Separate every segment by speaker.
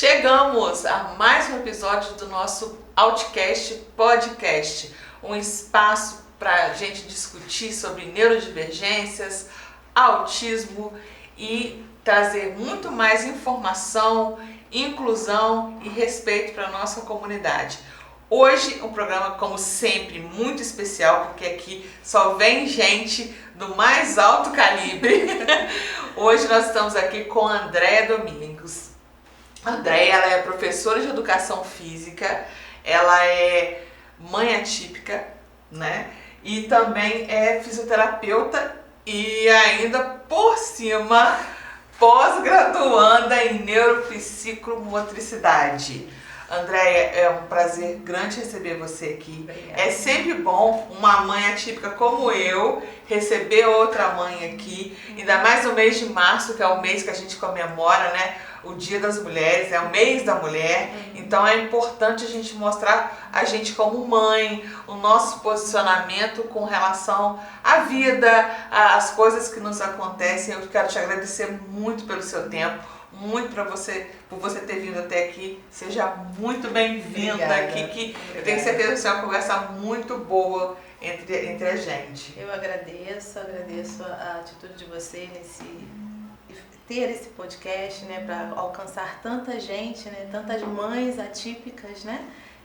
Speaker 1: Chegamos a mais um episódio do nosso Outcast Podcast, um espaço para a gente discutir sobre neurodivergências, autismo e trazer muito mais informação, inclusão e respeito para a nossa comunidade. Hoje um programa, como sempre, muito especial, porque aqui só vem gente do mais alto calibre. Hoje nós estamos aqui com a Andréia Domingos. A Andréia, ela é professora de educação física, ela é mãe atípica, né? E também é fisioterapeuta e ainda por cima pós-graduanda em neuropsicomotricidade. Andréia, é um prazer grande receber você aqui.
Speaker 2: Obrigada.
Speaker 1: É sempre bom uma mãe atípica como eu receber outra mãe aqui, ainda mais no mês de março, que é o mês que a gente comemora, né? O Dia das Mulheres, é o mês da mulher, então é importante a gente mostrar a gente como mãe, o nosso posicionamento com relação à vida, às coisas que nos acontecem. Eu quero te agradecer muito pelo seu tempo, muito por você ter vindo até aqui. Seja muito bem-vinda aqui, que eu tenho certeza que vai ser uma conversa muito boa entre a gente.
Speaker 2: Eu agradeço a atitude de você ter esse podcast, né, para alcançar tanta gente, né, tantas mães atípicas, né?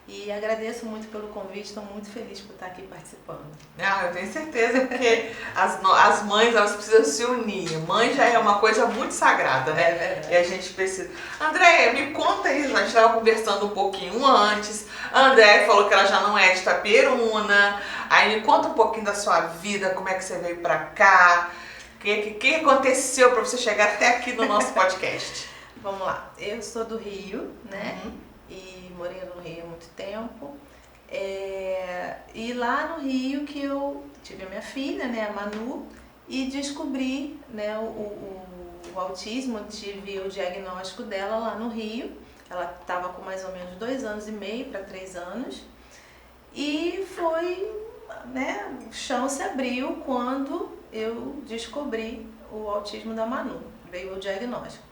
Speaker 2: E agradeço muito pelo convite, estou muito feliz por estar aqui participando.
Speaker 1: Não, eu tenho certeza, porque as mães, elas precisam se unir. Mãe já é uma coisa muito sagrada, né?
Speaker 2: É verdade.
Speaker 1: E a gente precisa. Andréia, me conta aí, a gente estava conversando um pouquinho antes. A Andréia falou que ela já não é de Itaperuna. Aí me conta um pouquinho da sua vida, como é que você veio pra cá. O que aconteceu para você chegar até aqui no nosso podcast?
Speaker 2: Vamos lá, eu sou do Rio, né? E morei no Rio há muito tempo. E lá no Rio que eu tive a minha filha, né, a Manu, e descobri, né, o autismo. Tive o diagnóstico dela lá no Rio. Ela estava com mais ou menos 2 anos e meio para 3 anos. E foi, né, o chão se abriu quando eu descobri o autismo da Manu. Veio o diagnóstico.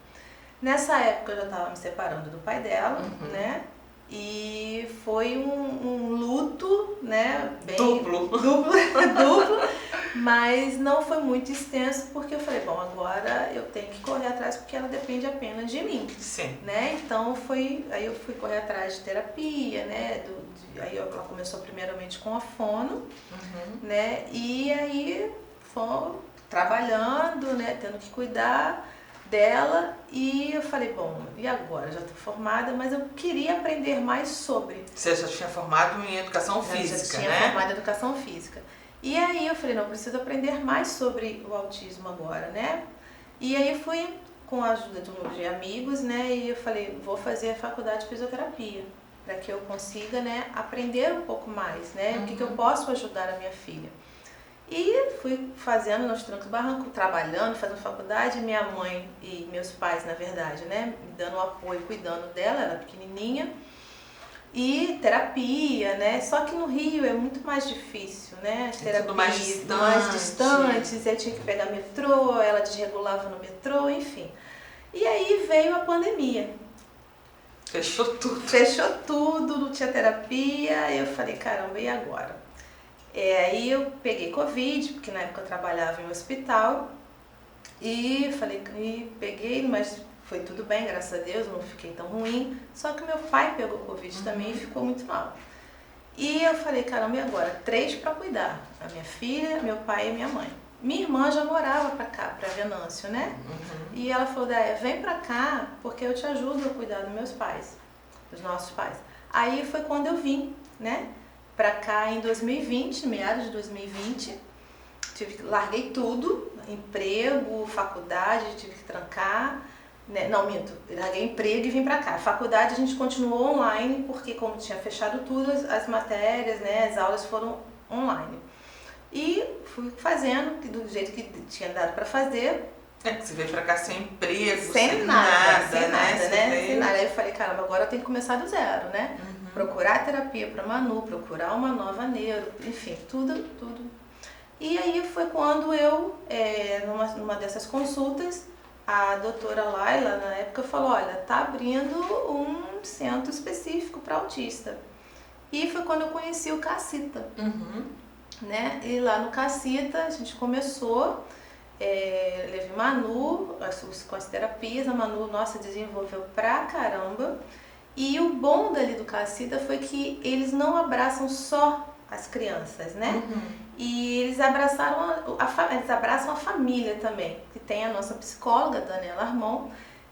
Speaker 2: Nessa época eu já estava me separando do pai dela, né? E foi um luto, né? Bem
Speaker 1: Duplo,
Speaker 2: mas não foi muito extenso, porque eu falei, bom, agora eu tenho que correr atrás, porque ela depende apenas de mim.
Speaker 1: Sim.
Speaker 2: Né? Então aí eu fui correr atrás de terapia, né? Aí ela começou primeiramente com a fono, né? E aí foi trabalhando, né? Tendo que cuidar dela, e eu falei, bom, e agora? Já estou formada, mas eu queria aprender mais sobre.
Speaker 1: Você já tinha formado em educação física,
Speaker 2: já tinha
Speaker 1: né?
Speaker 2: formado em educação física. E aí eu falei, não, eu preciso aprender mais sobre o autismo agora, né? E aí fui com a ajuda de amigos, né? E eu falei, vou fazer a faculdade de fisioterapia, para que eu consiga, né, aprender um pouco mais, né? O que eu posso ajudar a minha filha. E fui fazendo nos trancos e barrancos, trabalhando, fazendo faculdade. Minha mãe e meus pais, na verdade, né, me dando apoio, cuidando dela, ela pequenininha. E terapia, né? Só que no Rio é muito mais difícil, né? As terapias
Speaker 1: mais
Speaker 2: distantes, eu tinha que pegar metrô, ela desregulava no metrô, enfim. E aí veio a pandemia.
Speaker 1: Fechou tudo.
Speaker 2: Fechou tudo, não tinha terapia. Eu falei, caramba, e agora? Aí eu peguei Covid, porque na época eu trabalhava em um hospital, e peguei, mas foi tudo bem, graças a Deus, não fiquei tão ruim. Só que meu pai pegou Covid também e ficou muito mal. E eu falei, caramba, e agora? 3 para cuidar, a minha filha, meu pai e minha mãe. Minha irmã já morava pra cá, pra Venâncio, né? E ela falou, Daia, vem pra cá, porque eu te ajudo a cuidar dos meus pais, dos nossos pais. Aí foi quando eu vim, né? Pra cá em 2020, meados de 2020, larguei tudo, emprego, faculdade, tive que trancar, né? Não, minto, larguei emprego e vim pra cá. Faculdade a gente continuou online, porque como tinha fechado tudo, as matérias, né, as aulas foram online. E fui fazendo do jeito que tinha dado pra fazer.
Speaker 1: Você veio pra cá sem emprego,
Speaker 2: sem nada,
Speaker 1: né?
Speaker 2: Sem nada. Aí eu falei, caramba, agora eu tenho que começar do zero, né? Procurar terapia para Manu, procurar uma nova neuro, enfim, tudo. E aí foi quando eu, numa dessas consultas, a doutora Laila, na época, falou, olha, tá abrindo um centro específico para autista. E foi quando eu conheci o Cacita, né? E lá no Cacita a gente começou, levei Manu, com as terapias, a Manu, nossa, desenvolveu pra caramba. E o bom dali do Cacita foi que eles não abraçam só as crianças, né? E eles abraçaram eles abraçam a família também, que tem a nossa psicóloga, Daniela Armon,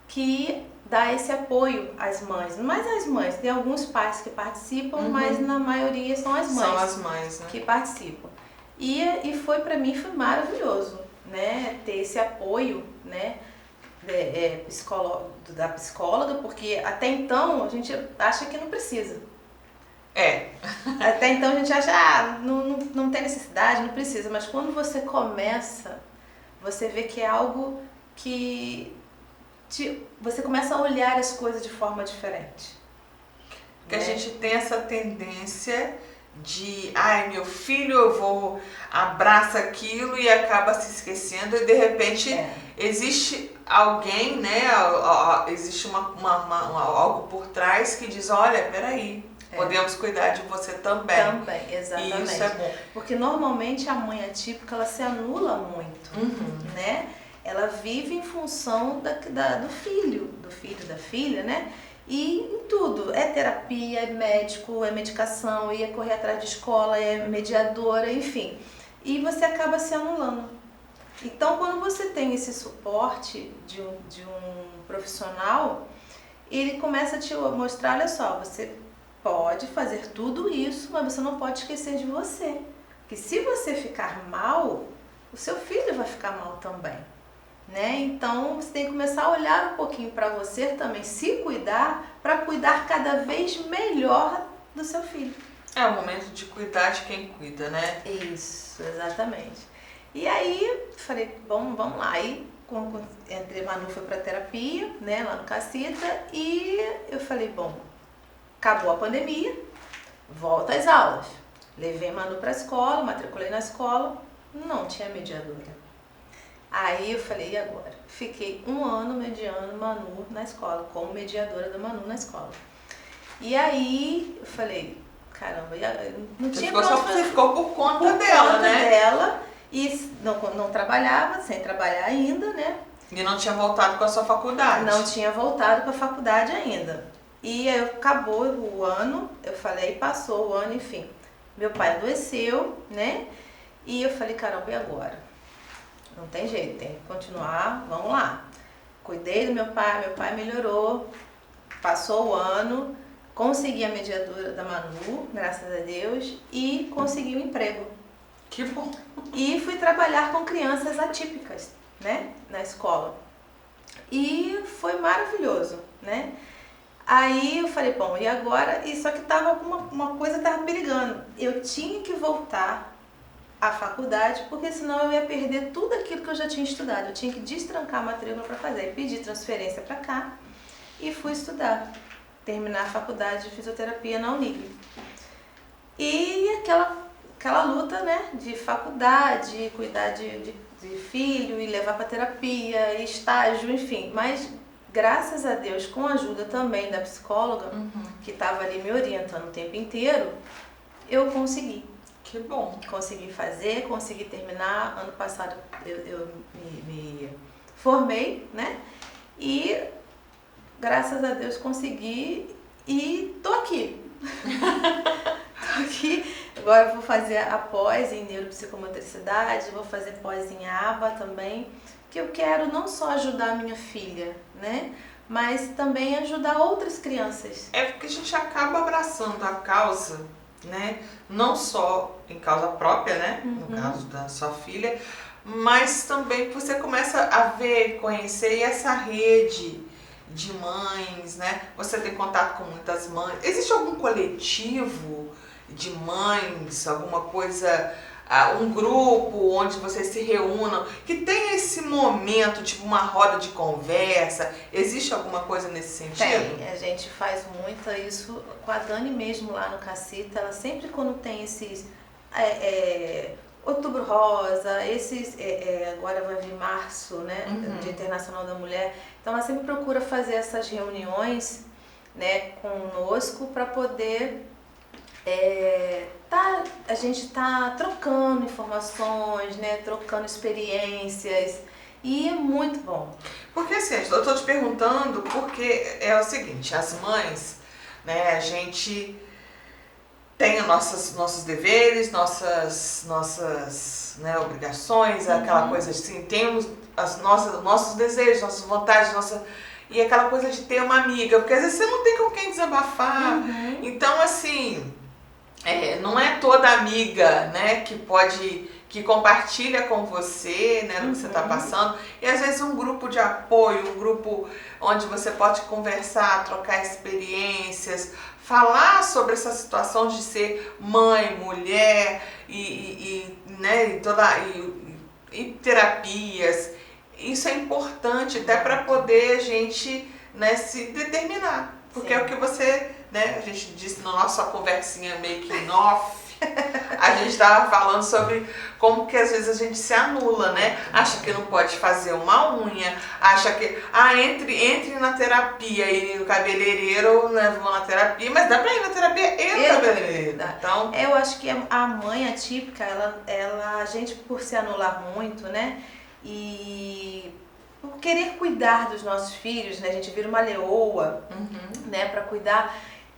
Speaker 2: que dá esse apoio às mães. Mas as mães, tem alguns pais que participam, mas na maioria são as mães.
Speaker 1: São as mães, né?
Speaker 2: Que participam. E foi, para mim, foi maravilhoso, né? Ter esse apoio, né? Da psicóloga, porque até então a gente acha que não precisa. Até então a gente acha, não tem necessidade, não precisa, mas quando você começa, você vê que é algo que você começa a olhar as coisas de forma diferente.
Speaker 1: Que a gente tem essa tendência de, ai, meu filho, eu vou, abraça aquilo e acaba se esquecendo e de repente existe alguém, né, existe algo por trás que diz, olha, peraí, podemos cuidar de você também.
Speaker 2: Também, exatamente.
Speaker 1: E isso é bom.
Speaker 2: Porque normalmente a mãe atípica, ela se anula muito, né? Ela vive em função do filho, da filha, né? E em tudo, é terapia, é médico, é medicação, é correr atrás de escola, é mediadora, enfim. E você acaba se anulando. Então, quando você tem esse suporte de um profissional, ele começa a te mostrar, olha só, você pode fazer tudo isso, mas você não pode esquecer de você. Porque se você ficar mal, o seu filho vai ficar mal também. Né? Então você tem que começar a olhar um pouquinho para você também, se cuidar, para cuidar cada vez melhor do seu filho.
Speaker 1: É o momento de cuidar de quem cuida, né?
Speaker 2: Isso, exatamente. E aí, falei, bom, vamos lá. Aí, Manu foi para terapia, né, lá no Cacita, e eu falei, bom, acabou a pandemia, volta às aulas. Levei Manu para a escola, matriculei na escola, não tinha mediadora. Aí eu falei, e agora? Fiquei 1 ano mediando Manu na escola, como mediadora da Manu na escola. E aí eu falei, caramba, não tinha
Speaker 1: Você ficou por conta dela, né?
Speaker 2: Dela, e não trabalhava, sem trabalhar ainda, né?
Speaker 1: E não tinha voltado com a sua faculdade.
Speaker 2: Não tinha voltado com a faculdade ainda. E aí acabou o ano, eu falei, passou o ano, enfim. Meu pai adoeceu, né? E eu falei, caramba, e agora? Não tem jeito, tem que continuar, vamos lá. Cuidei do meu pai melhorou, passou o ano, consegui a mediadora da Manu, graças a Deus, e consegui um emprego.
Speaker 1: Que bom! E
Speaker 2: fui trabalhar com crianças atípicas, né, na escola. E foi maravilhoso, né? Aí eu falei, bom, e agora? E só que tava uma coisa tava perigando. Eu tinha que voltar à faculdade, porque senão eu ia perder tudo aquilo que eu já tinha estudado. Eu tinha que destrancar a matrícula para fazer. Pedi transferência para cá e fui estudar. Terminar a faculdade de fisioterapia na Unigre. E aquela luta, né, de faculdade, cuidar de filho e levar para terapia, e estágio, enfim. Mas graças a Deus, com a ajuda também da psicóloga, que estava ali me orientando o tempo inteiro, eu consegui.
Speaker 1: Que bom.
Speaker 2: Consegui fazer, consegui terminar. Ano passado eu me formei, né? E graças a Deus consegui e tô aqui. Tô aqui. Agora eu vou fazer a pós em neuropsicomotricidade, vou fazer pós em ABA também, que eu quero não só ajudar a minha filha, né? Mas também ajudar outras crianças.
Speaker 1: É porque a gente acaba abraçando a causa, né? Não só em causa própria, né? No caso da sua filha, mas também que você começa a ver, conhecer essa rede de mães, né? Você tem contato com muitas mães. Existe algum coletivo de mães, alguma coisa, um grupo onde vocês se reúnam, que tem esse momento, tipo uma roda de conversa? Existe alguma coisa nesse sentido?
Speaker 2: Tem, a gente faz muito isso com a Dani mesmo lá no Cacita. Ela sempre, quando tem esses Outubro Rosa, agora vai vir março, né, Dia Internacional da Mulher. Então ela sempre procura fazer essas reuniões, né, conosco para poder a gente tá trocando informações, né, trocando experiências e é muito bom.
Speaker 1: Porque assim, eu tô te perguntando porque é o seguinte, as mães, né, a gente tem nossos deveres, nossas né, obrigações, aquela coisa assim, temos nossos desejos, nossas vontades, e aquela coisa de ter uma amiga, porque às vezes você não tem com quem desabafar. Então, assim, não é toda amiga, né, que compartilha com você, né, do que você está passando. E às vezes um grupo de apoio, um grupo onde você pode conversar, trocar experiências, falar sobre essa situação de ser mãe, mulher né, e terapias. Isso é importante até para poder a gente, né, se determinar. Porque é o que você, né, a gente disse na nossa conversinha making off, a gente estava falando sobre como que às vezes a gente se anula, né? Acha que não pode fazer uma unha, acha que, entre na terapia e no cabeleireiro, né, vou na terapia, mas dá pra ir na terapia e no cabeleireiro. Então,
Speaker 2: eu acho que a mãe atípica, a gente por se anular muito, né? E por querer cuidar dos nossos filhos, né? A gente vira uma leoa, né, para cuidar.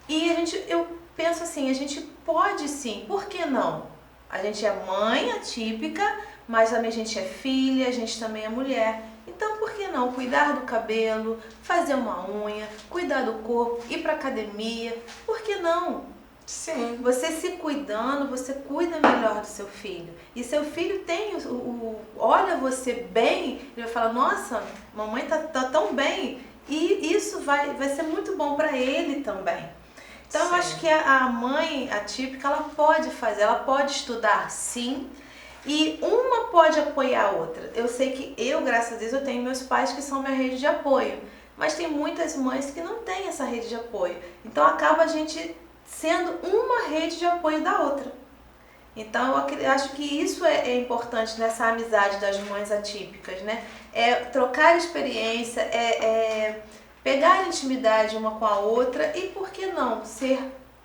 Speaker 2: E eu penso assim, a gente pode sim, por que não? A gente é mãe atípica, mas também a gente é filha, a gente também é mulher. Então, por que não cuidar do cabelo, fazer uma unha, cuidar do corpo, ir para academia? Por que não?
Speaker 1: sim.
Speaker 2: Você se cuidando, você cuida melhor do seu filho. E seu filho olha você bem, ele vai falar, nossa, mamãe tá tão bem. E isso vai ser muito bom para ele também. Então, eu acho que a mãe atípica, ela pode fazer, ela pode estudar sim, e uma pode apoiar a outra. Eu sei que graças a Deus, eu tenho meus pais que são minha rede de apoio, mas tem muitas mães que não têm essa rede de apoio. Então, acaba a gente sendo uma rede de apoio da outra. Então, eu acho que isso é importante nessa amizade das mães atípicas, né? É trocar experiência, pegar intimidade uma com a outra e, por que não, ser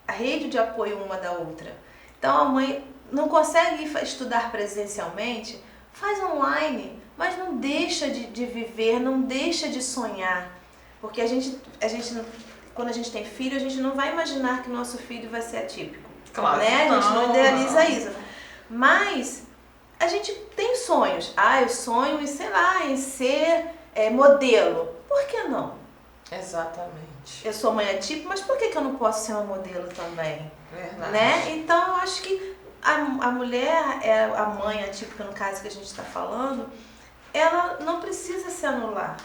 Speaker 2: a rede de apoio uma da outra. Então, a mãe não consegue estudar presencialmente, faz online, mas não deixa de viver, não deixa de sonhar. Porque quando a gente tem filho, a gente não vai imaginar que nosso filho vai ser atípico.
Speaker 1: Claro,
Speaker 2: né? A gente não idealiza isso. Mas a gente tem sonhos. Eu sonho em, sei lá, em ser modelo. Por que não?
Speaker 1: Exatamente.
Speaker 2: Eu sou mãe atípica, mas por que eu não posso ser uma modelo também?
Speaker 1: Verdade.
Speaker 2: Né? Então, eu acho que a mulher, a mãe atípica, no caso que a gente está falando, ela não precisa se anular.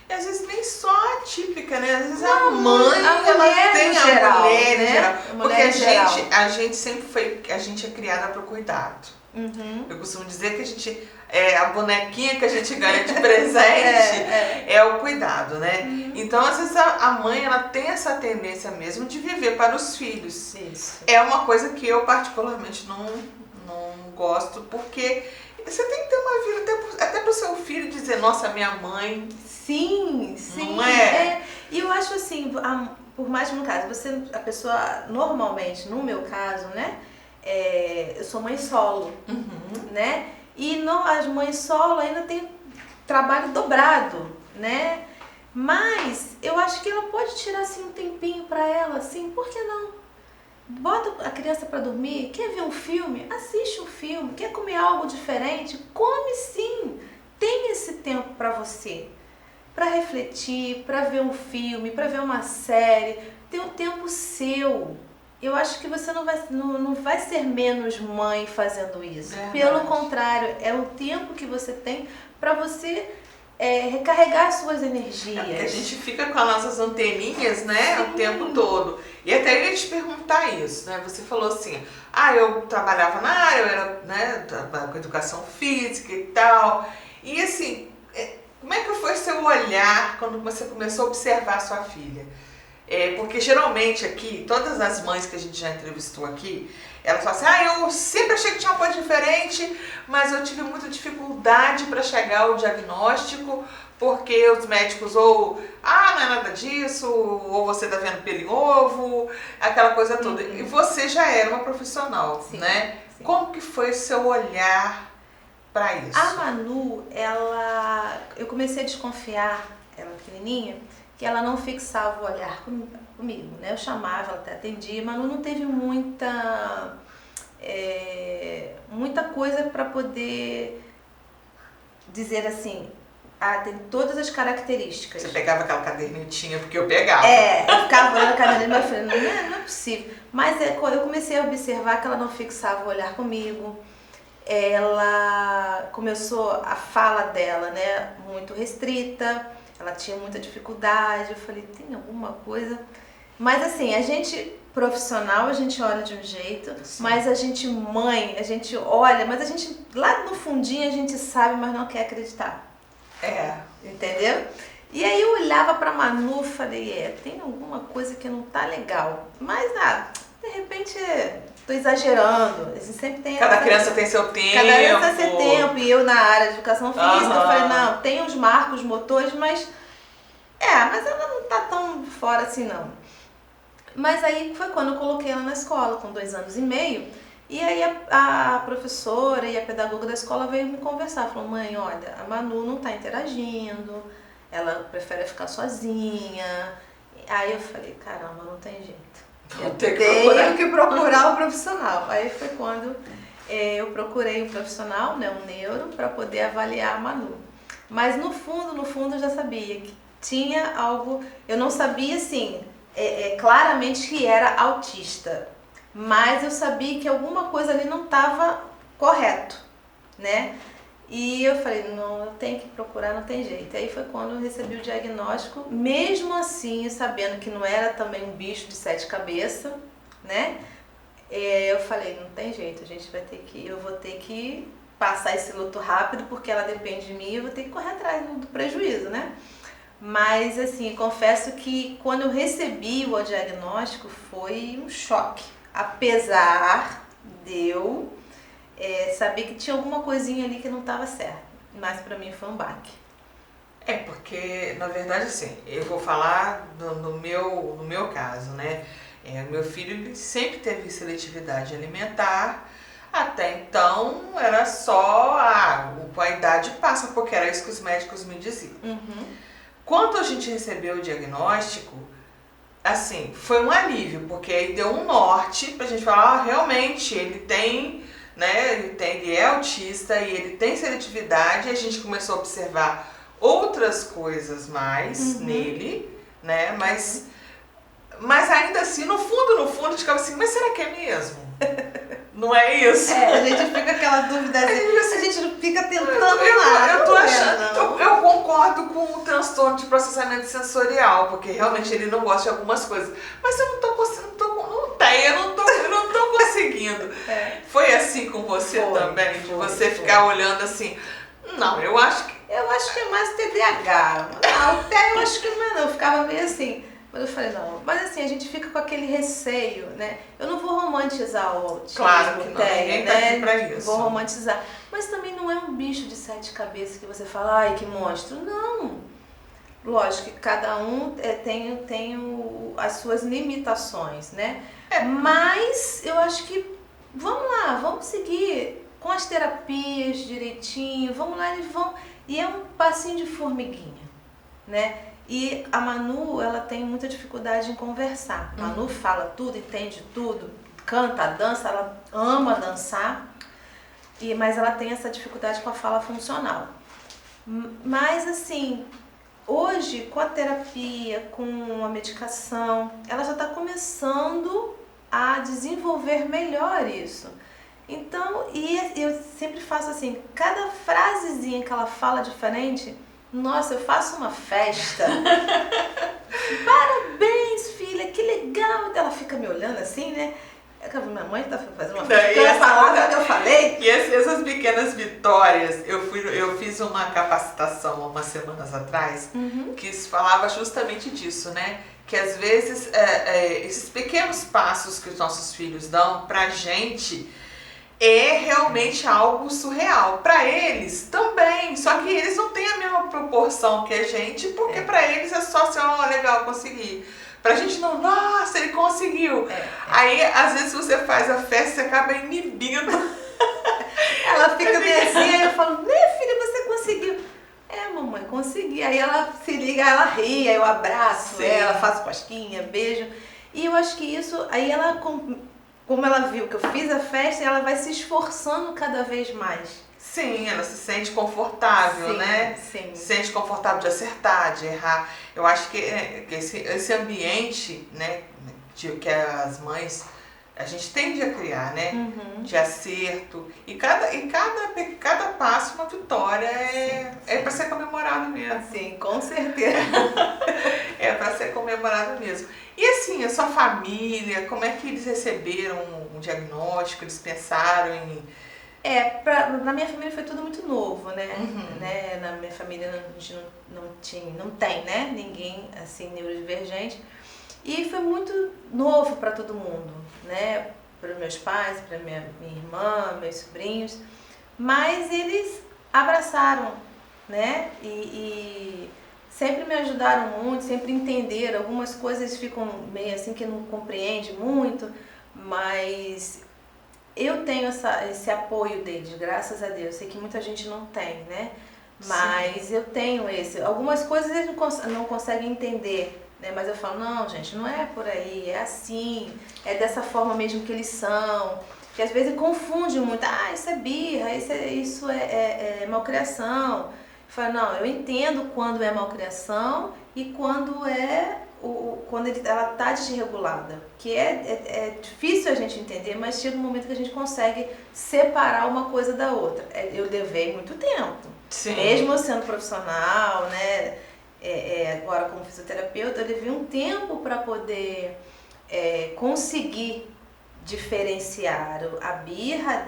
Speaker 1: E às vezes nem só atípica, né? Às vezes a mãe,
Speaker 2: ela tem
Speaker 1: a mulher
Speaker 2: né?
Speaker 1: em geral. Porque
Speaker 2: a
Speaker 1: a gente sempre a gente é criada para o cuidado. Eu costumo dizer que a bonequinha que a gente ganha de presente é o cuidado, né? Então, às vezes a mãe, ela tem essa tendência mesmo de viver para os filhos.
Speaker 2: Isso.
Speaker 1: É uma coisa que eu particularmente não gosto, porque você tem que ter uma vida até para o seu filho dizer, nossa, minha mãe.
Speaker 2: Sim.
Speaker 1: Não é?
Speaker 2: E eu acho assim, por mais que no caso, a pessoa normalmente, no meu caso, né? Eu sou mãe solo, né? E as mães solo ainda tem trabalho dobrado, né? Mas eu acho que ela pode tirar assim um tempinho para ela, assim, por que não? Bota a criança para dormir, quer ver um filme? Assiste um filme, quer comer algo diferente? Come sim! Tem esse tempo para você, para refletir, para ver um filme, para ver uma série, tem um tempo seu. Eu acho que você não vai ser menos mãe fazendo isso.
Speaker 1: Verdade.
Speaker 2: Pelo contrário, é o tempo que você tem para você recarregar suas energias.
Speaker 1: Porque a gente fica com as nossas anteninhas, né, o tempo todo. E até eu ia te perguntar isso, né? Você falou assim, eu trabalhava na área, eu era, né, com educação física e tal. E assim, como é que foi seu olhar quando você começou a observar a sua filha? Porque geralmente aqui, todas as mães que a gente já entrevistou aqui, elas falam assim, eu sempre achei que tinha uma coisa diferente, mas eu tive muita dificuldade para chegar ao diagnóstico, porque os médicos não é nada disso, ou você tá vendo pelo em ovo, aquela coisa toda. E você já era uma profissional,
Speaker 2: Sim,
Speaker 1: né?
Speaker 2: sim.
Speaker 1: Como que foi o seu olhar para isso?
Speaker 2: A Manu, eu comecei a desconfiar, ela pequenininha, que ela não fixava o olhar comigo, né? Eu chamava, ela até atendia, mas Manu não teve muita coisa para poder dizer assim, tem todas as características.
Speaker 1: Você pegava aquela cadernetinha, porque eu pegava.
Speaker 2: Eu ficava olhando a caderneta e falei, não é possível. Mas quando eu comecei a observar que ela não fixava o olhar comigo, ela começou a fala dela, né, muito restrita, ela tinha muita dificuldade. Eu falei, tem alguma coisa? Mas assim, a gente profissional, a gente olha de um jeito, sim, mas a gente mãe, a gente olha, mas a gente lá no fundinho a gente sabe, mas não quer acreditar. Entendeu? E aí eu olhava pra Manu e falei, tem alguma coisa que não tá legal. Mas de repente tô exagerando. A gente sempre tem.
Speaker 1: Cada criança tem seu tempo.
Speaker 2: Cada criança tem seu tempo. E eu na área de educação física, eu falei, não, tem os marcos motores, mas ela não tá tão fora assim não. Mas aí foi quando eu coloquei ela na escola, com 2 anos e meio. E aí a professora e a pedagoga da escola veio me conversar. Falou, mãe, olha, a Manu não tá interagindo, ela prefere ficar sozinha. Aí eu falei, caramba, não tem jeito. Eu tenho que procurar um profissional. Aí foi quando eu procurei um profissional, né, um neuro, para poder avaliar a Manu. Mas no fundo eu já sabia que tinha algo, eu não sabia assim, claramente que era autista. Mas eu sabia que alguma coisa ali não estava correto, né? E eu falei, não, eu tenho que procurar, não tem jeito. Aí foi quando eu recebi o diagnóstico, mesmo assim, sabendo que não era também um bicho de 7 cabeças, né? Eu falei, não tem jeito, eu vou ter que passar esse luto rápido, porque ela depende de mim e eu vou ter que correr atrás do prejuízo, né? Mas assim, confesso que quando eu recebi o diagnóstico foi um choque. Apesar de eu saber que tinha alguma coisinha ali que não estava certa. Mas pra mim foi um baque.
Speaker 1: Porque, na verdade, assim, eu vou falar no meu caso, né? Meu filho ele sempre teve seletividade alimentar. Até então era só, com a idade passa, porque era isso que os médicos me diziam. Quando a gente recebeu o diagnóstico, assim, foi um alívio, porque aí deu um norte pra gente falar, realmente, ele tem, né, ele é autista e ele tem seletividade, e a gente começou a observar outras coisas mais nele, né, mas ainda assim, no fundo, a gente ficava assim, mas será que é mesmo? Não é isso?
Speaker 2: A gente fica aquela dúvida, a gente não fica tentando nada.
Speaker 1: Eu tô achando, eu concordo com o transtorno de processamento sensorial, porque realmente ele não gosta de algumas coisas. Mas eu não tô conseguindo. Foi assim com você também? De você ficar olhando assim, não, eu acho que
Speaker 2: é mais TDAH. Até eu acho que não, eu ficava meio assim. Mas eu falei, não, mas assim, a gente fica com aquele receio, né? Eu não vou romantizar o autismo,
Speaker 1: claro que não, ninguém tá aqui pra isso.
Speaker 2: Vou romantizar. Mas também não é um bicho de 7 cabeças que você fala, ai, que monstro. Não. Lógico que cada um tem as suas limitações, né? Mas eu acho que, vamos lá, vamos seguir com as terapias direitinho, vamos lá, eles vão... E é um passinho de formiguinha, né? E a Manu, ela tem muita dificuldade em conversar. A Manu fala tudo, entende tudo, canta, dança, ela ama dançar, mas ela tem essa dificuldade com a fala funcional. Mas assim, hoje com a terapia, com a medicação, ela já está começando a desenvolver melhor isso. Então, e eu sempre faço assim, cada frasezinha que ela fala diferente, nossa, eu faço uma festa. Parabéns, filha, que legal. Ela fica me olhando assim, né? Minha mãe tá fazendo uma festa. Eu falava que eu falei.
Speaker 1: E essas pequenas vitórias, eu fiz uma capacitação há umas semanas atrás, que falava justamente disso, né? que às vezes esses pequenos passos que os nossos filhos dão pra gente é realmente algo surreal. Para eles também, só que eles não têm a mesma proporção que a gente, porque para eles é só assim, ó, legal, consegui. Pra gente não, nossa, ele conseguiu. Aí, às vezes, você faz a festa, você acaba inibindo.
Speaker 2: Ela fica bem assim, aí eu falo, né, filha, você conseguiu. Mamãe, consegui. Aí ela se liga, ela ri, aí eu abraço ela, faço cosquinha, beijo. E eu acho que isso, aí ela, como ela viu que eu fiz a festa, ela vai se esforçando cada vez mais.
Speaker 1: Sim, ela se sente confortável, né?
Speaker 2: Sim.
Speaker 1: Se sente confortável de acertar, de errar. Eu acho que esse ambiente, né, que as mães, a gente tende a criar, né?
Speaker 2: Uhum.
Speaker 1: De acerto. E cada passo, uma vitória é para ser comemorado mesmo.
Speaker 2: Sim, com certeza.
Speaker 1: É para ser comemorado mesmo. E assim, a sua família, como é que eles receberam o diagnóstico? Eles pensaram em...
Speaker 2: Na minha família foi tudo muito novo, né?
Speaker 1: Uhum.
Speaker 2: Né? Na minha família a gente não tem, né? Ninguém assim neurodivergente. E foi muito novo para todo mundo, né? Para os meus pais, para minha irmã, meus sobrinhos. Mas eles abraçaram, né? E sempre me ajudaram muito, sempre entenderam. Algumas coisas ficam meio assim que não compreende muito, mas eu tenho esse apoio deles, graças a Deus. Sei que muita gente não tem, né? Mas eu tenho esse. Algumas coisas eles não conseguem entender, né? Mas eu falo, não, gente, não é por aí, é assim, é dessa forma mesmo que eles são. Que às vezes confunde muito, isso é birra, isso é malcriação. Eu falo, não, eu entendo quando é malcriação e quando quando ela está desregulada, que é difícil a gente entender, mas chega um momento que a gente consegue separar uma coisa da outra. Eu levei muito tempo, mesmo eu sendo profissional, né? Agora como fisioterapeuta, eu levei um tempo para poder conseguir diferenciar a birra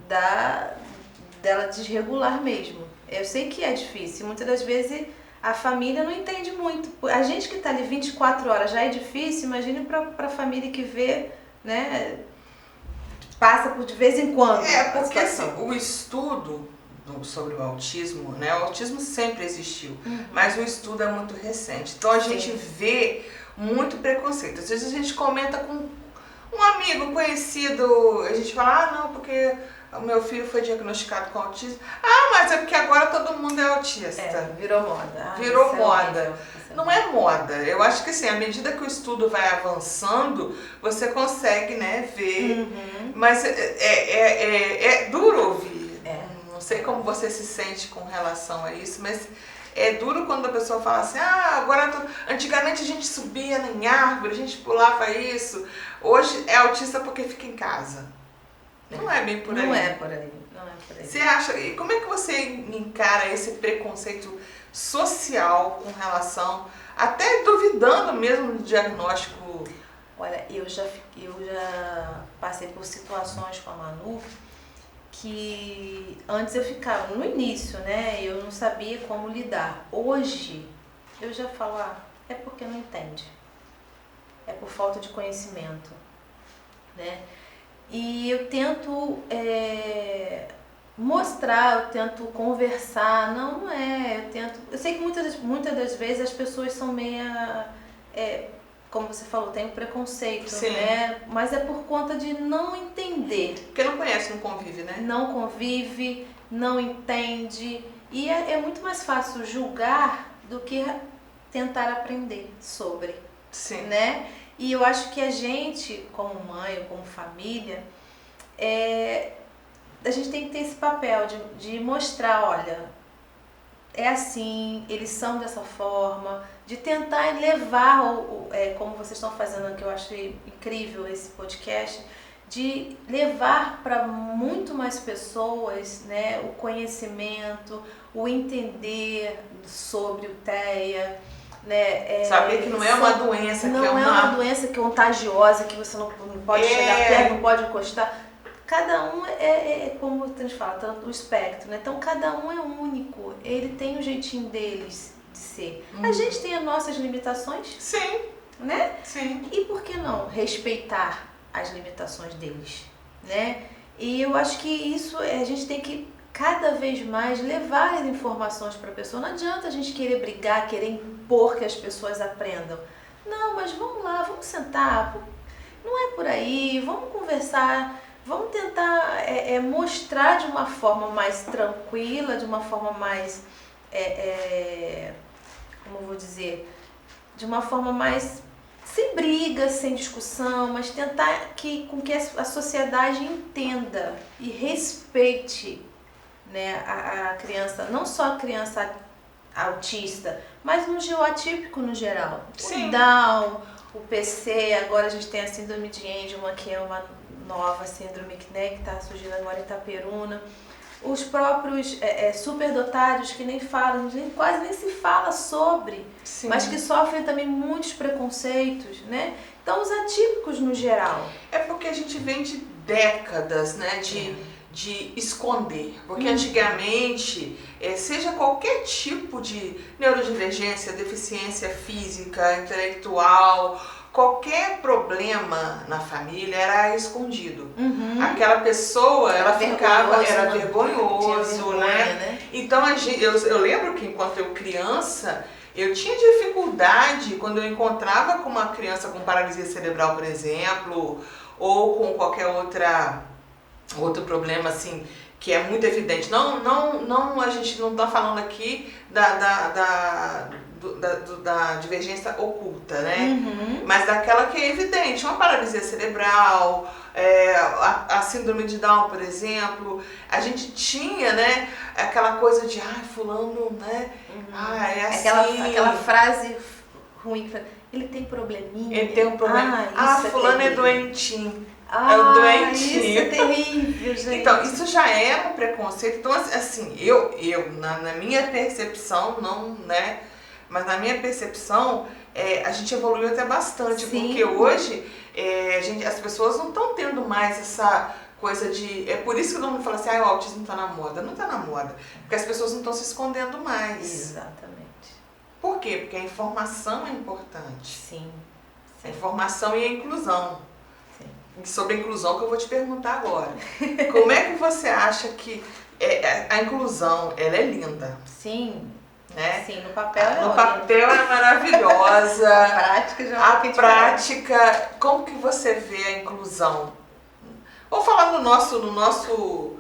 Speaker 2: dela desregular mesmo. Eu sei que é difícil, muitas das vezes a família não entende muito. A gente que está ali 24 horas já é difícil, imagine para a família que vê, né, passa por de vez em quando.
Speaker 1: Porque assim, o estudo sobre o autismo, né, o autismo sempre existiu, mas o estudo é muito recente. Então a gente vê muito preconceito. Às vezes a gente comenta com um amigo conhecido, a gente fala, não, porque o meu filho foi diagnosticado com autismo. Mas é porque agora todo mundo é autista.
Speaker 2: Virou moda.
Speaker 1: Virou moda. Não é moda. Eu acho que assim, à medida que o estudo vai avançando, você consegue, né, ver. Mas é duro ouvir. Não sei como você se sente com relação a isso, mas é duro quando a pessoa fala assim, antigamente a gente subia em árvore, a gente pulava isso. Hoje é autista porque fica em casa. Não é bem por aí.
Speaker 2: Não é por aí.
Speaker 1: Você acha, e como é que você encara esse preconceito social com relação, até duvidando mesmo do diagnóstico?
Speaker 2: Olha, eu já passei por situações com a Manu que antes eu ficava, no início, né, eu não sabia como lidar. Hoje eu já falo, é porque não entende. É por falta de conhecimento, né? E eu tento mostrar, eu tento conversar, não é, eu sei que muitas das vezes as pessoas são meia, como você falou, tem um preconceito, né? Mas é por conta de não entender.
Speaker 1: Porque não conhece, não convive, né?
Speaker 2: Não convive, não entende, e é muito mais fácil julgar do que tentar aprender sobre, né? E eu acho que a gente, como mãe, como família, a gente tem que ter esse papel de mostrar, olha, é assim, eles são dessa forma, de tentar levar, como vocês estão fazendo, que eu acho incrível esse podcast, de levar para muito mais pessoas, né, o conhecimento, o entender sobre o TEA, né,
Speaker 1: saber que não é uma doença,
Speaker 2: não é uma doença contagiosa, que você não pode chegar perto, não pode encostar. Cada um como a gente fala, o espectro, né? Então cada um é único, ele tem o jeitinho de ser. A gente tem as nossas limitações,
Speaker 1: Sim,
Speaker 2: né?
Speaker 1: sim.
Speaker 2: E por que não respeitar as limitações deles, né? E eu acho que isso a gente tem que cada vez mais levar as informações para a pessoa. Não adianta a gente querer brigar, querer impor que as pessoas aprendam. Não, mas vamos lá, vamos sentar. Não é por aí, vamos conversar, vamos tentar mostrar de uma forma mais tranquila, de uma forma mais, como eu vou dizer, de uma forma mais sem briga, sem discussão, mas tentar com que a sociedade entenda e respeite, né, a criança, não só a criança autista, mas no geoatípico no geral.
Speaker 1: Sim.
Speaker 2: O Down, o PC, agora a gente tem a síndrome de Angelman, que é uma nova síndrome que está surgindo agora em Itaperuna. Os próprios superdotados que nem falam, quase nem se fala sobre,
Speaker 1: Sim.
Speaker 2: mas que sofrem também muitos preconceitos, né? Então, os atípicos no geral.
Speaker 1: É porque a gente vem de décadas, né, de esconder. Porque antigamente, seja qualquer tipo de neurodivergência, deficiência física, intelectual, qualquer problema na família era escondido. Aquela pessoa, ela ficava, era vergonhoso, né? Então, eu lembro que enquanto eu criança, eu tinha dificuldade quando eu encontrava com uma criança com paralisia cerebral, por exemplo, ou com qualquer outro problema assim que é muito evidente. Não, a gente não está falando aqui da divergência oculta, né? Mas daquela que é evidente, uma paralisia cerebral, a síndrome de Down, por exemplo, a gente tinha, né, aquela coisa de, fulano, né, é assim.
Speaker 2: Aquela frase ruim, ele tem probleminha.
Speaker 1: Ele tem um problema. Fulano é doentinho.
Speaker 2: Isso é terrível, gente.
Speaker 1: Então, isso já é um preconceito. Então, assim, eu na minha percepção, não, né, mas na minha percepção, a gente evoluiu até bastante.
Speaker 2: Sim.
Speaker 1: Porque hoje, as pessoas não estão tendo mais essa coisa de... É por isso que todo mundo fala assim, o autismo está na moda. Não está na moda, porque as pessoas não estão se escondendo mais.
Speaker 2: Exatamente.
Speaker 1: Por quê? Porque a informação é importante.
Speaker 2: Sim.
Speaker 1: A informação e a inclusão.
Speaker 2: Sim.
Speaker 1: E sobre a inclusão que eu vou te perguntar agora. Como é que você acha que a inclusão, ela é linda?
Speaker 2: Sim.
Speaker 1: Né?
Speaker 2: Sim, no papel
Speaker 1: No papel é maravilhosa.
Speaker 2: A prática já é um pouquinho
Speaker 1: prática, como que você vê a inclusão? Vou falar no nosso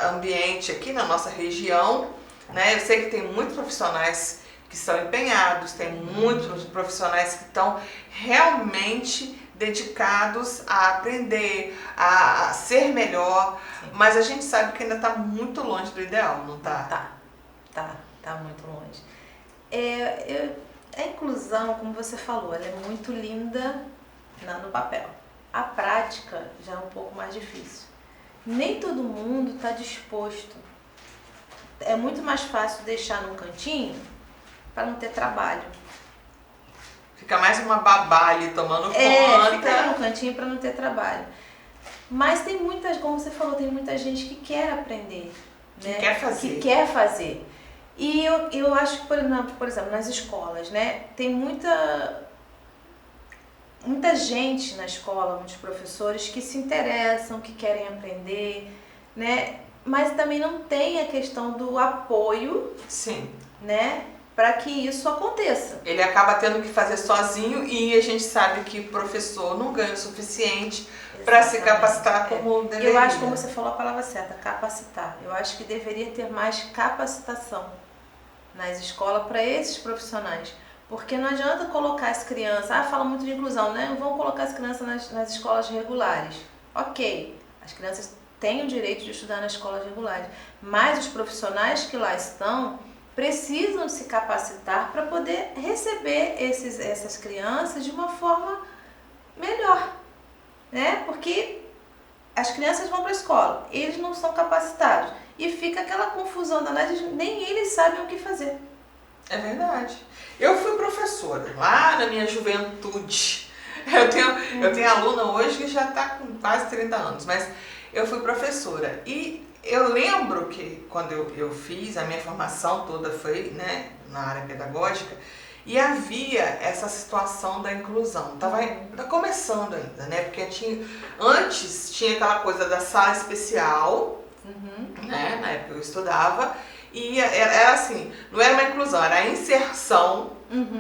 Speaker 1: ambiente aqui, na nossa região, né? Eu sei que tem muitos profissionais que são empenhados, tem muitos profissionais que estão realmente dedicados a aprender, a ser melhor, mas a gente sabe que ainda está muito longe do ideal, não está?
Speaker 2: Tá muito longe. A inclusão, como você falou, ela é muito linda no papel. A prática já é um pouco mais difícil. Nem todo mundo está disposto. É muito mais fácil deixar num cantinho para não ter trabalho.
Speaker 1: Fica mais uma babá ali tomando conta.
Speaker 2: Fica num cantinho para não ter trabalho. Mas tem muita, como você falou, tem muita gente que quer aprender.
Speaker 1: Que quer fazer.
Speaker 2: Que quer fazer. E eu acho que, por exemplo, nas escolas, né, tem muita gente na escola, muitos professores que se interessam, que querem aprender, né, mas também não tem a questão do apoio,
Speaker 1: sim,
Speaker 2: né, para que isso aconteça.
Speaker 1: Ele acaba tendo que fazer sozinho e a gente sabe que o professor não ganha o suficiente para se capacitar como deveria.
Speaker 2: Eu acho, como você falou a palavra certa, capacitar. Eu acho que deveria ter mais capacitação nas escolas para esses profissionais. Porque não adianta colocar as crianças... fala muito de inclusão, né? Vão colocar as crianças nas escolas regulares. Ok, as crianças têm o direito de estudar nas escolas regulares. Mas os profissionais que lá estão precisam se capacitar para poder receber essas crianças de uma forma melhor, né? Porque as crianças vão para a escola, eles não são capacitados e fica aquela confusão danada, nem eles sabem o que fazer.
Speaker 1: É verdade. Eu fui professora lá na minha juventude. Eu tenho aluna hoje que já está com quase 30 anos, mas eu fui professora e eu lembro que quando eu fiz, a minha formação toda foi, né, na área pedagógica, e havia essa situação da inclusão. Estava começando ainda, né? Porque antes tinha aquela coisa da sala especial, né? Na época eu estudava, e era assim, não era uma inclusão, era a inserção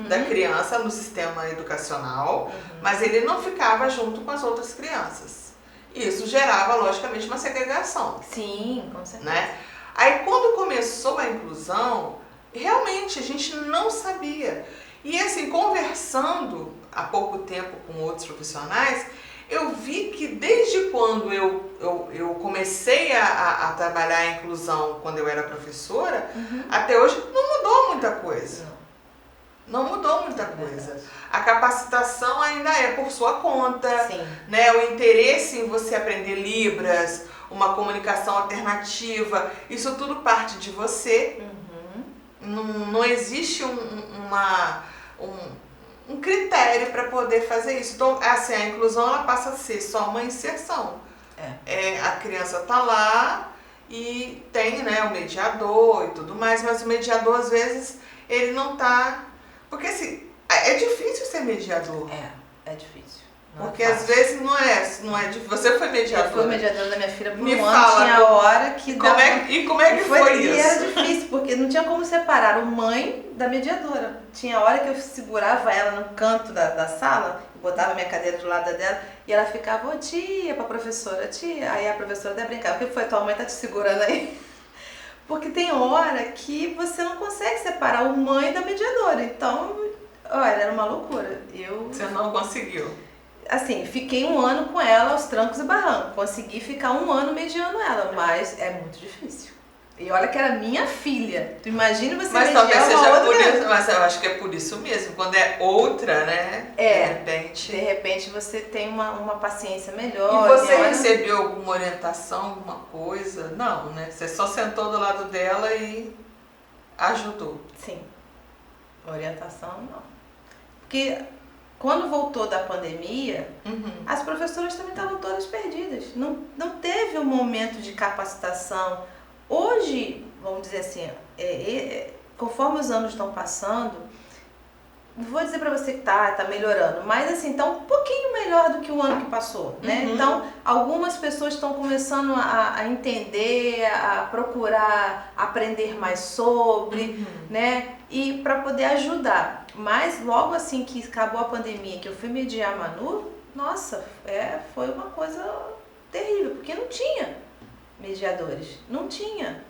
Speaker 1: da criança no sistema educacional, mas ele não ficava junto com as outras crianças. Isso gerava, logicamente, uma segregação.
Speaker 2: Sim, com certeza.
Speaker 1: Né? Aí, quando começou a inclusão, realmente a gente não sabia. E assim, conversando há pouco tempo com outros profissionais, eu vi que desde quando eu comecei a trabalhar a inclusão, quando eu era professora, até hoje não mudou muita coisa. Não mudou muita coisa. A capacitação ainda é por sua conta, né? O interesse em você aprender Libras, uma comunicação alternativa, isso tudo parte de você. Não existe um critério para poder fazer isso. Então, assim, a inclusão ela passa a ser só uma inserção. A criança está lá e tem, né, o mediador e tudo mais, mas o mediador, às vezes, ele não está... Porque, assim, é difícil ser mediador.
Speaker 2: É difícil.
Speaker 1: Porque às vezes não é difícil. Você foi mediadora.
Speaker 2: Eu fui mediadora da minha filha por
Speaker 1: Me
Speaker 2: um
Speaker 1: fala,
Speaker 2: ano, tinha hora que dava...
Speaker 1: E como é que foi isso?
Speaker 2: E era difícil, porque não tinha como separar o mãe da mediadora. Tinha hora que eu segurava ela no canto da sala, botava minha cadeira do lado dela, e ela ficava, ô tia, pra professora, tia. Aí a professora até brincava, o que foi? Tua mãe tá te segurando aí? Porque tem hora que você não consegue separar o mãe da mediadora. Então, olha, era uma loucura.
Speaker 1: Você não conseguiu?
Speaker 2: Assim, fiquei um ano com ela aos trancos e barrancos. Consegui ficar um ano mediando ela, mas é muito difícil. E olha que era minha filha. Tu imagina você
Speaker 1: mas
Speaker 2: mediar
Speaker 1: talvez
Speaker 2: uma
Speaker 1: seja
Speaker 2: outra
Speaker 1: por
Speaker 2: criança.
Speaker 1: isso, mas eu acho que é por isso mesmo. Quando é outra, né?
Speaker 2: De repente você tem uma paciência melhor.
Speaker 1: E você recebeu alguma orientação, alguma coisa? Não, né? Você só sentou do lado dela e ajudou.
Speaker 2: Sim. Orientação, não. Porque quando voltou da pandemia, as professoras também estavam todas perdidas. Não teve um momento de capacitação. Hoje, vamos dizer assim, conforme os anos estão passando, não vou dizer pra você que tá melhorando, mas assim, tá um pouquinho melhor do que o ano que passou, né? Então, algumas pessoas estão começando a entender, a procurar aprender mais sobre, né? E para poder ajudar. Mas logo assim que acabou a pandemia, que eu fui mediar a Manu, nossa, foi uma coisa terrível, porque não tinha mediadores, não tinha.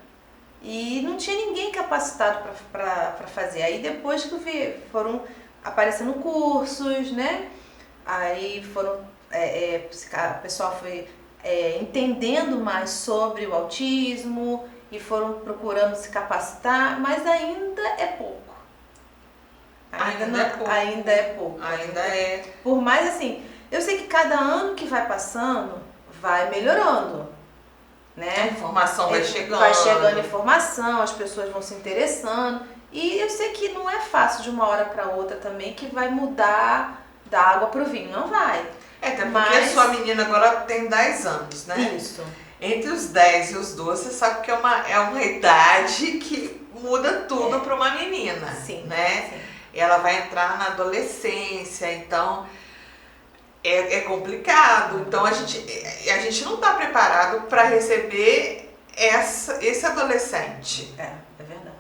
Speaker 2: E não tinha ninguém capacitado para fazer. Aí depois que foram aparecendo cursos, né? Aí o pessoal foi entendendo mais sobre o autismo e foram procurando se capacitar, mas ainda é pouco. Ainda é pouco. Por mais assim, eu sei que cada ano que vai passando, vai melhorando. Né?
Speaker 1: A informação vai chegando.
Speaker 2: Vai chegando informação, as pessoas vão se interessando. E eu sei que não é fácil de uma hora para outra também que vai mudar da água pro vinho. Não vai.
Speaker 1: Até porque a sua menina agora tem 10 anos, né?
Speaker 2: Isso.
Speaker 1: Entre os 10 e os 12, você sabe que é uma idade que muda tudo para uma menina.
Speaker 2: Sim.
Speaker 1: Né?
Speaker 2: Sim.
Speaker 1: Ela vai entrar na adolescência, então... É complicado, então a gente não está preparado para receber esse adolescente.
Speaker 2: É verdade.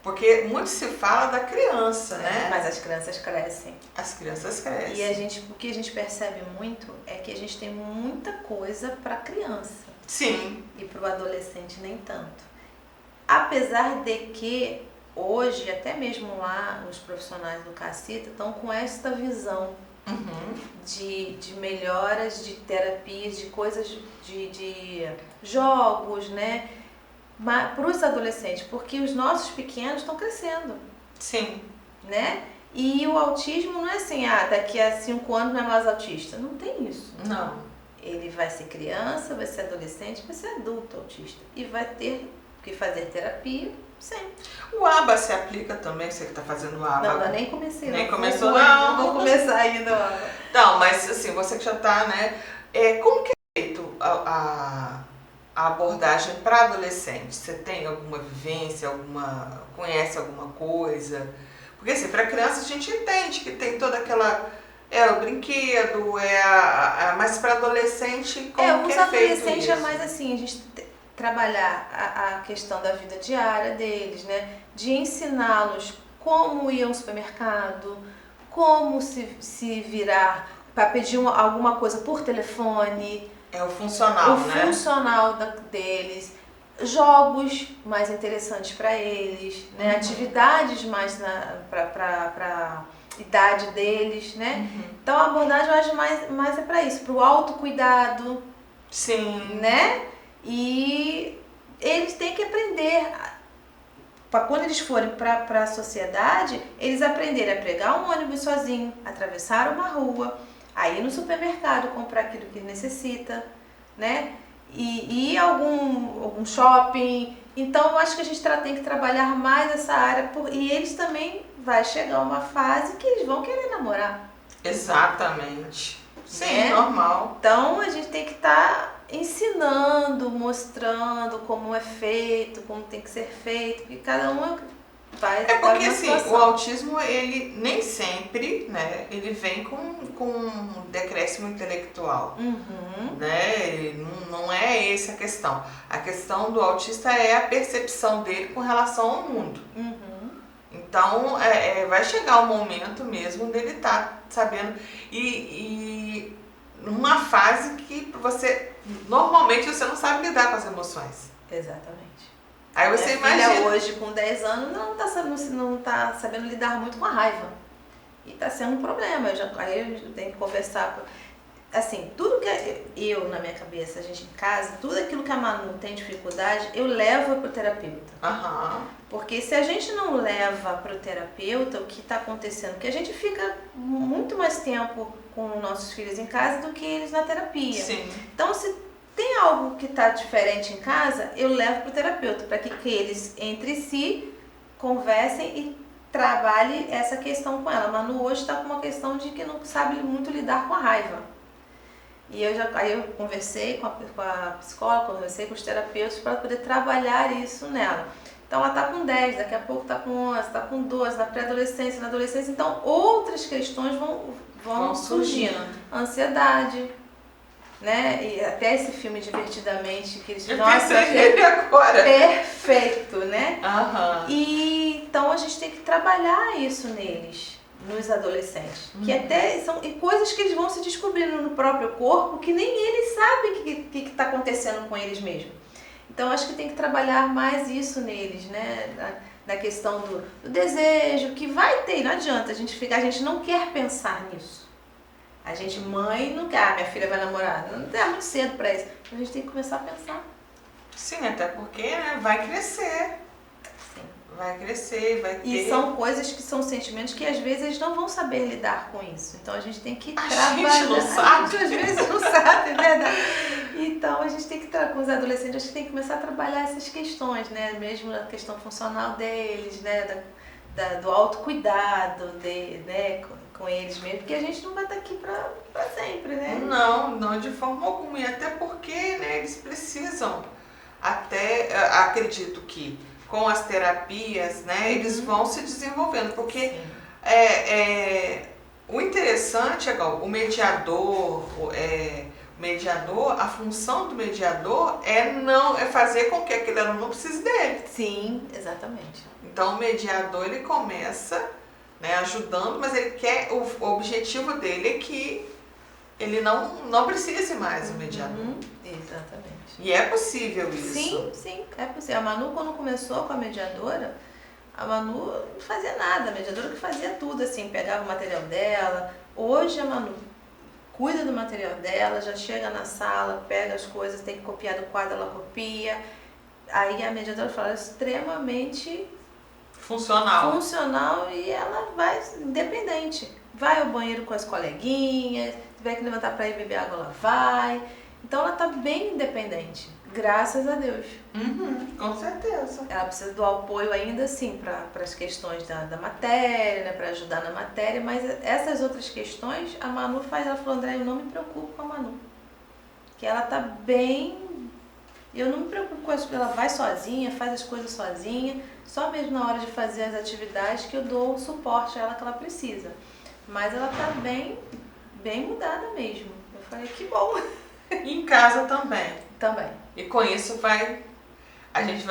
Speaker 1: Porque muito se fala da criança, né?
Speaker 2: Mas as crianças crescem.
Speaker 1: As crianças crescem.
Speaker 2: E o que a gente percebe muito é que a gente tem muita coisa para criança.
Speaker 1: Sim.
Speaker 2: E para o adolescente nem tanto. Apesar de que hoje, até mesmo lá, os profissionais do CACITA estão com esta visão. De melhoras, de terapias, de coisas, de jogos, né? Para os adolescentes, porque os nossos pequenos estão crescendo.
Speaker 1: Sim.
Speaker 2: Né? E o autismo não é assim, daqui a 5 anos não é mais autista. Não tem isso.
Speaker 1: Não.
Speaker 2: Ele vai ser criança, vai ser adolescente, vai ser adulto autista. E vai ter que fazer terapia sempre.
Speaker 1: O ABA se aplica também, você que está fazendo o ABA?
Speaker 2: Não, eu nem comecei.
Speaker 1: Nem começou, não.
Speaker 2: Não vou começar ainda o ABA.
Speaker 1: Não, mas assim, você que já está, né? Como que é feito a a abordagem para adolescente? Você tem alguma vivência, conhece alguma coisa? Porque assim, para criança a gente entende que tem toda aquela... o brinquedo, mas para adolescente, como que
Speaker 2: os
Speaker 1: é feito
Speaker 2: adolescentes
Speaker 1: isso?
Speaker 2: é mais assim, a gente trabalhar a questão da vida diária deles, né? De ensiná-los como ir ao supermercado, como se virar para pedir alguma coisa por telefone.
Speaker 1: É o funcional, né?
Speaker 2: O funcional deles, jogos mais interessantes para eles, né? Atividades mais para idade deles, né? Então a abordagem eu acho mais é para isso, para o autocuidado.
Speaker 1: Sim.
Speaker 2: Né? E eles têm que aprender, para quando eles forem para a sociedade, eles aprenderem a pegar um ônibus sozinho, atravessar uma rua, a ir no supermercado comprar aquilo que ele necessita, né? E ir a algum shopping. Então eu acho que a gente tem que trabalhar mais essa área, e eles também vai chegar uma fase que eles vão querer namorar.
Speaker 1: Exatamente. Sim,
Speaker 2: né?
Speaker 1: Normal.
Speaker 2: Então a gente tem que estar ensinando, mostrando como é feito, como tem que ser feito, porque cada um vai
Speaker 1: É porque
Speaker 2: uma
Speaker 1: assim,
Speaker 2: situação.
Speaker 1: o autismo, ele nem sempre, né, ele vem com um decréscimo intelectual, né, ele não é essa a questão. A questão do autista é a percepção dele com relação ao mundo. Então, vai chegar o momento mesmo dele estar sabendo, e numa fase que normalmente você não sabe lidar com as emoções.
Speaker 2: Exatamente.
Speaker 1: Aí você
Speaker 2: Minha
Speaker 1: imagina.
Speaker 2: filha hoje, com 10 anos, não tá sabendo lidar muito com a raiva. E tá sendo um problema. Aí eu tenho que conversar. Assim, tudo que eu, na minha cabeça, a gente em casa, tudo aquilo que a Manu tem dificuldade, eu levo pro terapeuta. Porque se a gente não leva pro terapeuta o que está acontecendo, porque a gente fica muito mais tempo com nossos filhos em casa do que eles na terapia.
Speaker 1: Sim.
Speaker 2: Então, se tem algo que está diferente em casa, eu levo pro terapeuta, para que eles entre si conversem e trabalhem essa questão com ela. A Manu hoje está com uma questão de que não sabe muito lidar com a raiva. E aí eu conversei com a psicóloga, conversei com os terapeutas para poder trabalhar isso nela. Então ela está com 10, daqui a pouco está com 11, está com 12, na pré-adolescência, na adolescência. Então outras questões vão surgindo. Ansiedade, né? E até esse filme Divertidamente, que eles...
Speaker 1: Nossa, ele agora.
Speaker 2: Perfeito, né?
Speaker 1: E
Speaker 2: então a gente tem que trabalhar isso neles, nos adolescentes. Que até são coisas que eles vão se descobrindo no próprio corpo, que nem eles sabem o que está acontecendo com eles mesmos. Então acho que tem que trabalhar mais isso neles, né? Na questão do desejo, que vai ter, não adianta, a gente não quer pensar nisso. A gente, mãe, não quer, minha filha vai namorar, não é muito cedo para isso. A gente tem que começar a pensar.
Speaker 1: Sim, até porque, né, vai crescer.
Speaker 2: Sim.
Speaker 1: Vai crescer, vai ter...
Speaker 2: E são coisas que são sentimentos que às vezes eles não vão saber lidar com isso. Então a gente tem que trabalhar.
Speaker 1: A gente não sabe.
Speaker 2: A gente às vezes não sabe, é verdade. Então a gente tem que, com os adolescentes, a gente tem que começar a trabalhar essas questões, né? Mesmo a questão funcional deles, né? Do autocuidado, né? Com eles mesmo, porque a gente não vai estar aqui pra sempre, né?
Speaker 1: Não, de forma alguma. E até porque, né, eles precisam, acredito que com as terapias, né, eles vão se desenvolvendo, porque o interessante é o mediador, a função do mediador é fazer com que aquele aluno não precise dele.
Speaker 2: Sim, exatamente.
Speaker 1: Então o mediador, ele começa, né, ajudando, mas ele quer, o objetivo dele é que ele não precise mais do mediador.
Speaker 2: Exatamente.
Speaker 1: E é possível isso.
Speaker 2: Sim, é possível. A Manu, quando começou com a mediadora, a Manu não fazia nada, a mediadora que fazia tudo, assim, pegava o material dela. Hoje a Manu cuida do material dela, já chega na sala, pega as coisas, tem que copiar do quadro, ela copia. Aí a mediadora fala, extremamente funcional e ela vai independente. Vai ao banheiro com as coleguinhas, se tiver que levantar para ir beber água, ela vai. Então ela está bem independente, graças a Deus.
Speaker 1: Com certeza.
Speaker 2: Ela precisa do apoio ainda assim para as questões da matéria, né, para ajudar na matéria, mas essas outras questões a Manu faz. Ela falou, André, eu não me preocupo com a Manu, que ela está bem. Eu não me preocupo com isso, ela vai sozinha, faz as coisas sozinha, só mesmo na hora de fazer as atividades que eu dou o suporte a ela que ela precisa. Mas ela tá bem mudada mesmo. Eu falei, que bom.
Speaker 1: E em casa também.
Speaker 2: Também.
Speaker 1: E com isso a gente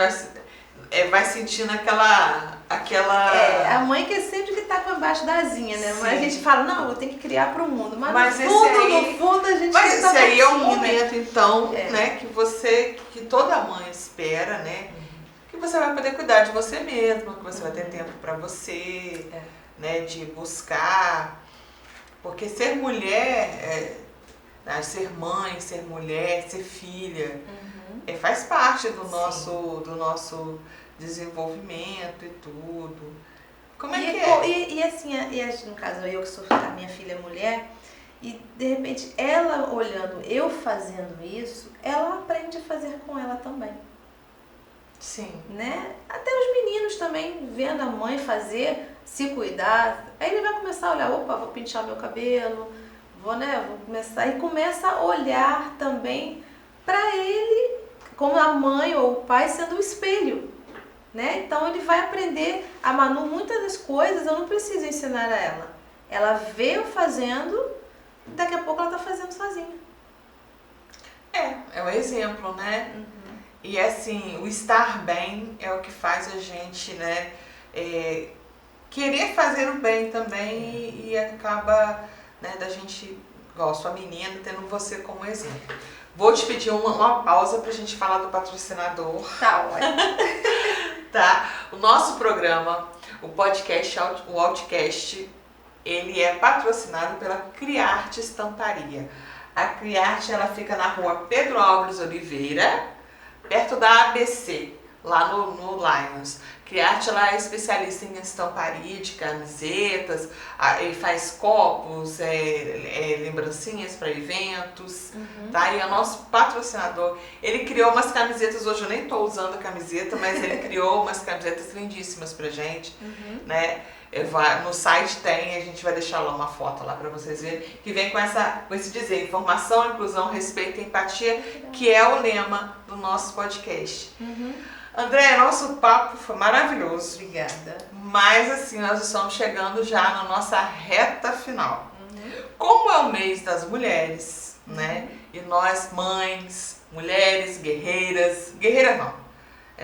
Speaker 1: vai sentindo aquela...
Speaker 2: A mãe que é sempre que tá com embaixo da asinha, né?
Speaker 1: Sim.
Speaker 2: Mas a gente fala, não, eu tenho que criar pro mundo. Mas
Speaker 1: no
Speaker 2: fundo, a gente
Speaker 1: Mas
Speaker 2: tá
Speaker 1: esse aí é um
Speaker 2: pertinho,
Speaker 1: momento, então,
Speaker 2: É.
Speaker 1: né, que toda mãe espera, né? Que você vai poder cuidar de você mesma, que você vai ter tempo para você, né, de buscar. Porque ser mulher, ser mãe, ser mulher, ser filha, faz parte do nosso desenvolvimento e tudo. Como é que é?
Speaker 2: E assim, no caso eu que sou a minha filha é mulher, e de repente ela olhando eu fazendo isso, ela aprende a fazer com ela também.
Speaker 1: Sim.
Speaker 2: Né? Até os meninos também, vendo a mãe fazer, se cuidar, aí ele vai começar a olhar, opa, vou pentear meu cabelo, vou começar, e começa a olhar também para ele, como a mãe ou o pai sendo o espelho, né? Então ele vai aprender, a Manu, muitas das coisas eu não preciso ensinar a ela. Ela vê eu fazendo, daqui a pouco ela tá fazendo sozinha.
Speaker 1: É um exemplo, né? E assim, o estar bem é o que faz a gente, né, querer fazer o bem também e acaba, né, da gente, igual sua menina, tendo você como exemplo. Vou te pedir uma pausa pra gente falar do patrocinador.
Speaker 2: Tá ótimo.
Speaker 1: Tá? O nosso programa, o podcast, o Outcast, ele é patrocinado pela Criarte Estamparia. A Criarte, ela fica na rua Pedro Álvares Oliveira, perto da ABC, lá no Lions. Criarte, ela é especialista em estamparia de camisetas, ele faz copos, lembrancinhas para eventos, tá? E é o nosso patrocinador. Ele criou umas camisetas, hoje eu nem estou usando a camiseta, mas ele criou umas camisetas lindíssimas pra gente, né? No site a gente vai deixar lá uma foto lá para vocês verem, que vem com esse dizer, informação, inclusão, respeito e empatia, que é o lema do nosso podcast. André, nosso papo foi maravilhoso.
Speaker 2: Obrigada.
Speaker 1: Mas assim, nós estamos chegando já na nossa reta final. Como é o mês das mulheres, né? E nós, mães, mulheres, guerreiras não.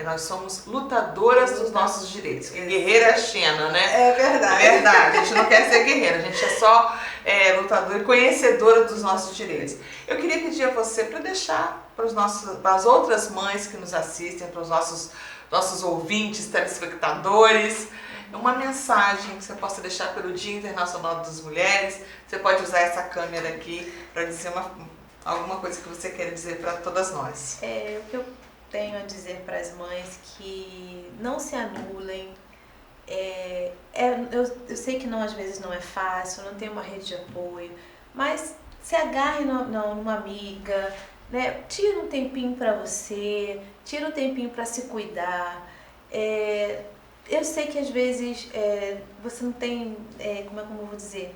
Speaker 1: Nós somos lutadoras dos nossos direitos. Guerreira é Xena, né?
Speaker 2: É verdade.
Speaker 1: É verdade, a gente não quer ser guerreira, a gente é só lutadora e conhecedora dos nossos direitos. Eu queria pedir a você para deixar para as outras mães que nos assistem, para os nossos ouvintes, telespectadores, uma mensagem que você possa deixar pelo Dia Internacional das Mulheres. Você pode usar essa câmera aqui para dizer alguma coisa que você queira dizer para todas nós.
Speaker 2: O que eu tenho a dizer para as mães que não se anulem. Eu sei que às vezes não é fácil, não tem uma rede de apoio, mas se agarre numa amiga, né? Tira um tempinho para você, tira um tempinho para se cuidar. Eu sei que às vezes você não tem, como eu vou dizer,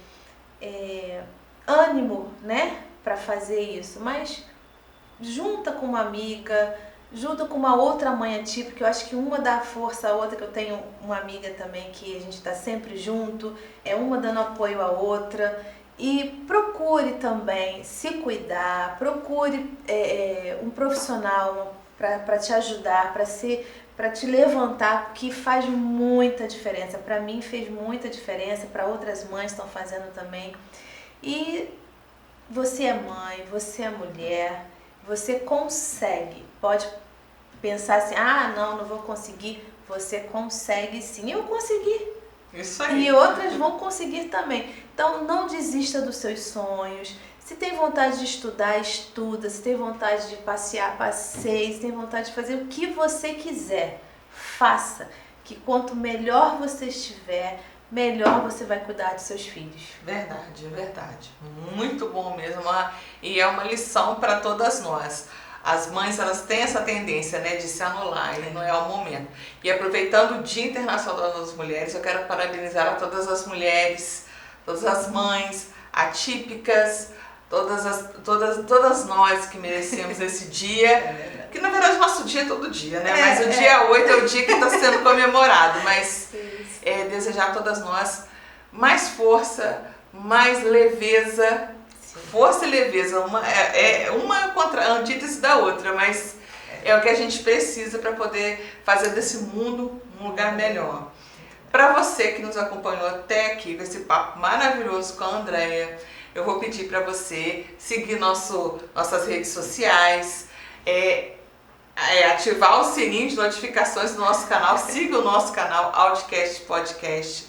Speaker 2: ânimo, né, para fazer isso, mas junta com uma amiga, junto com uma outra mãe ativa, porque eu acho que uma dá força à outra, que eu tenho uma amiga também que a gente está sempre junto, uma dando apoio à outra. E procure também se cuidar, procure um profissional para te ajudar, para te levantar, porque faz muita diferença. Para mim fez muita diferença, para outras mães estão fazendo também. E você é mãe, você é mulher, você consegue. Pode pensar assim, não vou conseguir. Você consegue sim, eu consegui.
Speaker 1: Isso aí.
Speaker 2: E outras vão conseguir também. Então não desista dos seus sonhos. Se tem vontade de estudar, estuda. Se tem vontade de passear, passeie. Se tem vontade de fazer o que você quiser, faça. Que quanto melhor você estiver, melhor você vai cuidar dos seus filhos.
Speaker 1: Verdade, é verdade. Muito bom mesmo. E é uma lição para todas nós. As mães, elas têm essa tendência, né, de se anular, e não é o momento. E aproveitando o Dia Internacional das Mulheres, eu quero parabenizar a todas as mulheres, todas as mães atípicas, Todas nós que merecemos esse dia, que na verdade o nosso dia é todo dia, né? Mas o dia 8 é o dia que está sendo comemorado, mas desejar a todas nós mais força, mais leveza. Força e leveza, uma contra a antítese da outra, mas é o que a gente precisa para poder fazer desse mundo um lugar melhor. Para você que nos acompanhou até aqui com esse papo maravilhoso com a Andréia, eu vou pedir para você seguir nossas redes sociais, ativar o sininho de notificações do nosso canal, siga o nosso canal Outcast Podcast,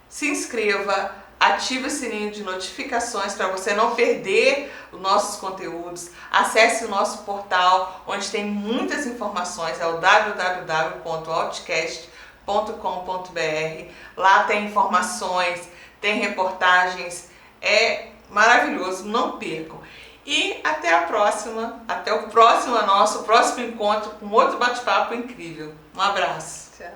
Speaker 1: se inscreva, ative o sininho de notificações para você não perder os nossos conteúdos. Acesse o nosso portal, onde tem muitas informações, é o www.outcast.com.br. Lá tem informações, tem reportagens, é maravilhoso, não percam. E até a próxima, até o próximo encontro com outro bate-papo incrível. Um abraço.
Speaker 2: Tchau.